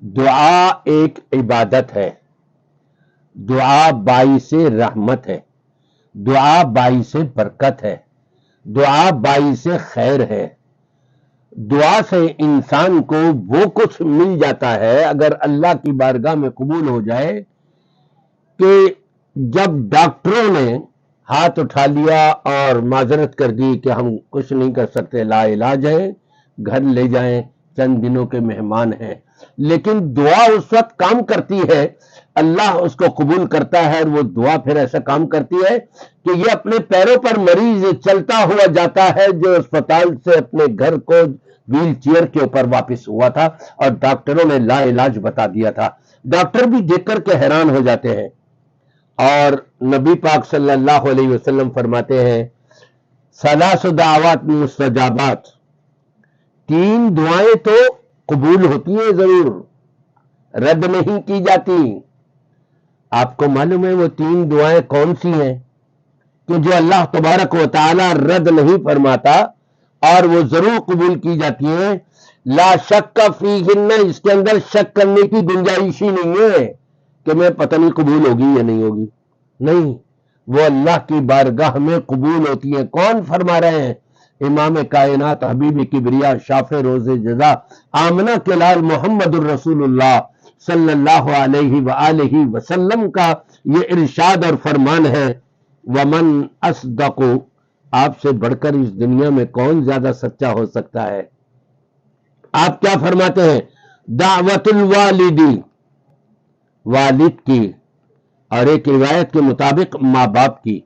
دعا ایک عبادت ہے، دعا باعث رحمت ہے، دعا باعث برکت ہے، دعا باعث خیر ہے۔ دعا سے انسان کو وہ کچھ مل جاتا ہے اگر اللہ کی بارگاہ میں قبول ہو جائے کہ جب ڈاکٹروں نے ہاتھ اٹھا لیا اور معذرت کر دی کہ ہم کچھ نہیں کر سکتے، لا علاج ہے، گھر لے جائیں، چند دنوں کے مہمان ہیں، لیکن دعا اس وقت کام کرتی ہے، اللہ اس کو قبول کرتا ہے، اور وہ دعا پھر ایسا کام کرتی ہے کہ یہ اپنے پیروں پر مریض چلتا ہوا جاتا ہے جو اسپتال سے اپنے گھر کو ویل چیئر کے اوپر واپس ہوا تھا اور ڈاکٹروں نے لا علاج بتا دیا تھا۔ ڈاکٹر بھی دیکھ کر کے حیران ہو جاتے ہیں، اور نبی پاک صلی اللہ علیہ وسلم فرماتے ہیں ثلاث دعوات مستجابات، تین دعائیں تو قبول ہوتی ہیں، ضرور رد نہیں کی جاتی۔ آپ کو معلوم ہے وہ تین دعائیں کون سی ہیں کہ جو اللہ تبارک و تعالی رد نہیں فرماتا اور وہ ضرور قبول کی جاتی ہیں؟ لا شک فیہن، اس کے اندر شک کرنے کی گنجائش ہی نہیں ہے کہ میں پتہ نہیں قبول ہوگی یا نہیں ہوگی، نہیں، وہ اللہ کی بارگاہ میں قبول ہوتی ہے۔ کون فرما رہے ہیں؟ امام کائنات، حبیب کبریا، شافع روز جزا، آمنہ کے لال محمد الرسول اللہ صلی اللہ علیہ وآلہ وسلم کا یہ ارشاد اور فرمان ہے، ومن اصدق، آپ سے بڑھ کر اس دنیا میں کون زیادہ سچا ہو سکتا ہے؟ آپ کیا فرماتے ہیں؟ دعوت الوالدی، والد کی، اور ایک روایت کے مطابق ماں باپ کی،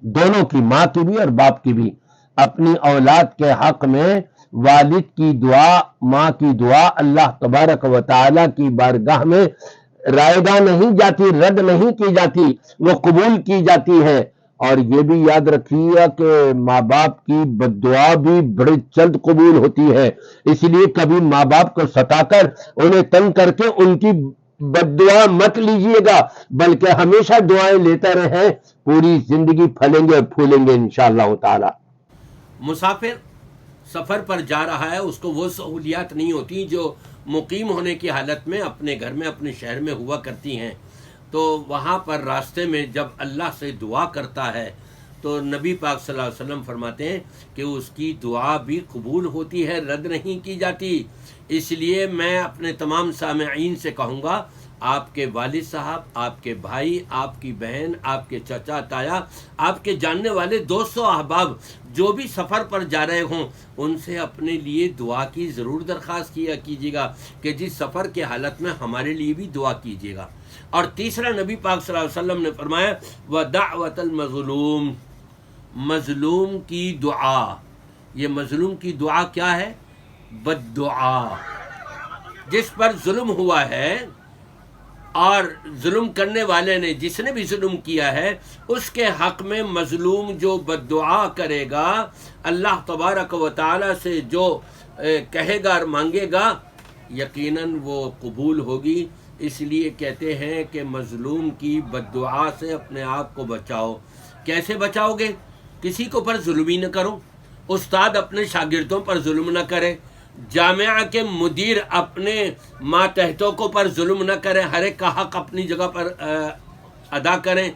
دونوں کی، ماں کی بھی اور باپ کی بھی، اپنی اولاد کے حق میں والد کی دعا، ماں کی دعا اللہ تبارک و تعالی کی بارگاہ میں رائگاں نہیں جاتی، رد نہیں کی جاتی، وہ قبول کی جاتی ہے۔ اور یہ بھی یاد رکھیے کہ ماں باپ کی بد دعا بھی بڑی جلد قبول ہوتی ہے، اس لیے کبھی ماں باپ کو ستا کر انہیں تنگ کر کے ان کی بد دعا مت لیجئے گا، بلکہ ہمیشہ دعائیں لیتے رہیں، پوری زندگی پھلیں گے اور پھولیں گے انشاءاللہ تعالی۔ مسافر سفر پر جا رہا ہے، اس کو وہ سہولیات نہیں ہوتی جو مقیم ہونے کی حالت میں اپنے گھر میں، اپنے شہر میں ہوا کرتی ہیں، تو وہاں پر راستے میں جب اللہ سے دعا کرتا ہے تو نبی پاک صلی اللہ علیہ وسلم فرماتے ہیں کہ اس کی دعا بھی قبول ہوتی ہے، رد نہیں کی جاتی۔ اس لیے میں اپنے تمام سامعین سے کہوں گا، آپ کے والد صاحب، آپ کے بھائی، آپ کی بہن، آپ کے چچا تایا، آپ کے جاننے والے دوست و احباب جو بھی سفر پر جا رہے ہوں، ان سے اپنے لیے دعا کی ضرور درخواست کیا کیجیے گا کہ جس سفر کے حالت میں ہمارے لیے بھی دعا کیجیے گا۔ اور تیسرا نبی پاک صلی اللہ علیہ وسلم نے فرمایا وَدَعْوَةَ الْمَظْلُومِ، مظلوم کی دعا۔ یہ مظلوم کی دعا کیا ہے؟ بد دعا۔ جس پر ظلم ہوا ہے اور ظلم کرنے والے نے، جس نے بھی ظلم کیا ہے، اس کے حق میں مظلوم جو بد دعا کرے گا، اللہ تبارک و تعالی سے جو کہے گا اور مانگے گا، یقیناً وہ قبول ہوگی۔ اس لیے کہتے ہیں کہ مظلوم کی بد دعا سے اپنے آپ کو بچاؤ۔ کیسے بچاؤ گے؟ کسی کے اوپر ظلم ہی نہ کرو، استاد اپنے شاگردوں پر ظلم نہ کرے، جامعہ کے مدیر اپنے ماتحتوں کو پر ظلم نہ کریں، ہر ایک کا حق اپنی جگہ پر ادا کریں۔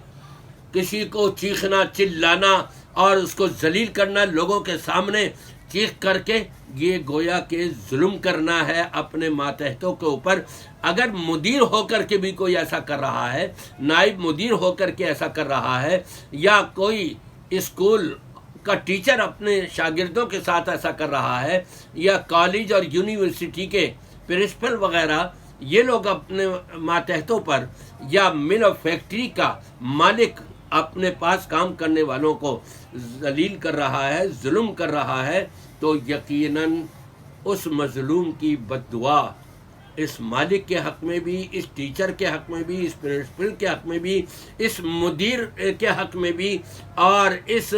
کسی کو چیخنا، چلانا اور اس کو ذلیل کرنا لوگوں کے سامنے چیخ کر کے، یہ گویا کہ ظلم کرنا ہے اپنے ماتحتوں کے اوپر۔ اگر مدیر ہو کر کے بھی کوئی ایسا کر رہا ہے، نائب مدیر ہو کر کے ایسا کر رہا ہے، یا کوئی اسکول کا ٹیچر اپنے شاگردوں کے ساتھ ایسا کر رہا ہے، یا کالج اور یونیورسٹی کے پرنسپل وغیرہ، یہ لوگ اپنے ماتحتوں پر، یا مل اور فیکٹری کا مالک اپنے پاس کام کرنے والوں کو ذلیل کر رہا ہے، ظلم کر رہا ہے، تو یقیناً اس مظلوم کی بد دعا اس مالک کے حق میں بھی، اس ٹیچر کے حق میں بھی، اس پرنسپل کے حق میں بھی، اس مدیر کے حق میں بھی، اور اس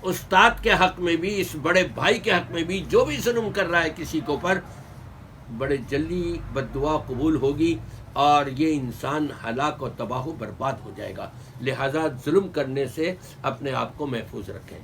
استاد کے حق میں بھی، اس بڑے بھائی کے حق میں بھی، جو بھی ظلم کر رہا ہے کسی کے اوپر، بڑے جلدی بد دعا قبول ہوگی اور یہ انسان ہلاک و تباہ و برباد ہو جائے گا۔ لہذا ظلم کرنے سے اپنے آپ کو محفوظ رکھیں۔